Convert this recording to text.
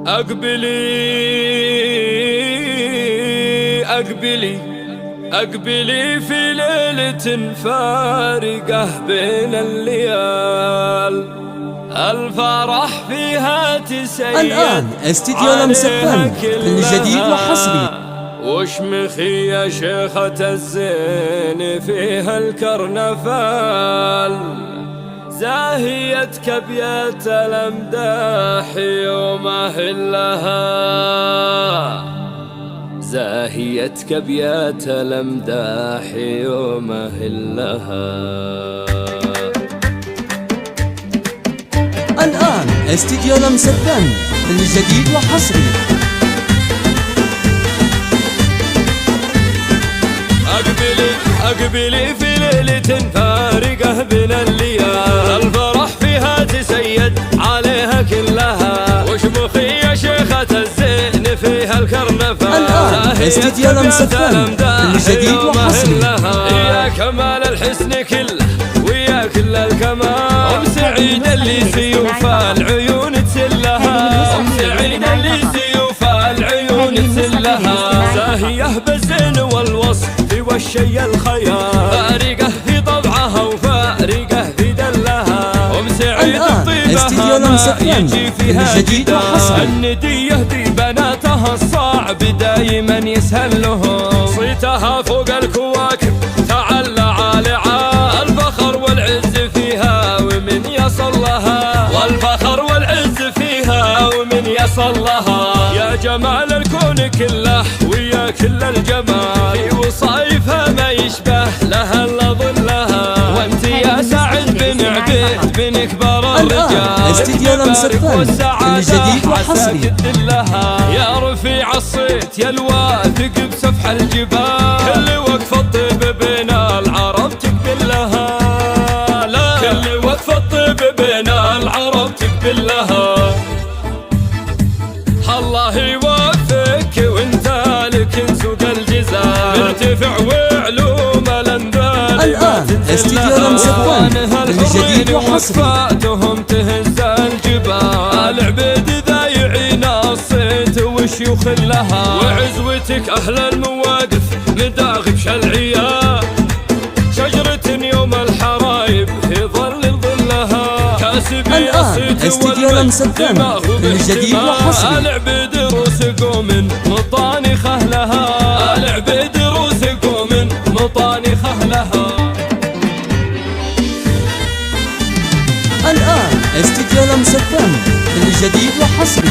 أقبلي أقبلي أقبلي في ليلة فارقة بين الليال، الفرح فيها تسيد. الآن استديو لمسفن، كل جديد وحصري. وشمخي يا شيخة الزين فيها الكرنفال، زاهيتك بيات الأمداح يوم أهلها، زاهيتك بيات الأمداح يوم أهلها. الآن استديو لمسفن، كل جديد وحصري. أقبلي أقبلي في ليلة فارقة بين الليال، الفرح فيها تسيد عليها كلها، وشمخي يا شيخة الزين فيها الكرنفال. الآن استديو لمسفن، كل جديد وحصري. يا كمال الحسن كله ويا كل الكمال، أم سعيد اللي سيوف العيون تسلها، أم سعيد اللي سيوف العيون تسلها، زاهية بالزين والوصف والشي الخيال، فارقة في طبعها وفارقة في دلها، أم سعيد بطيبها يجي فيها جديد وحصري. الندية دي بناتها الصعب دايما يسهل لهم، صيتها فوق الكواكب تعلى عالعال، الفخر والعز فيها ومن يصل لها، والفخر والعز فيها ومن يصل لها. يا جمال الكون كله ويا كل الجمال، في وصايفها ما يشبه لها الا ظلها، وانت يا سعد بن عبيد بن كبار الرجال، استديو لمسفن، كل جديد وحصري. يا رفيع الصيت يا الواثق بسفح الجبال، كل وقفة طيب بين العرب تقبل لها، لا كل وقفة طيب بين العرب تقبل لها. الله يوفقك وانت لك سوق الجزاء، مرتفع وعلوم الانذال. الآن استديو لمسفن، كل جديد وحصري. وفاتهم تهز الجبال، عبيد ذا يعينا الصيت وشيوخ لها، وعزوتك أهل المواقف مداغب شلعية، شجرة يوم الحرايب في ظل ظلها، كاسبي الآن استديو لمسفن، كل جديد وحصري. العبيد روس قوم مطانخه لها، العبيد روس قوم مطانخه لها. الآن استديو لمسفن، كل جديد وحصري.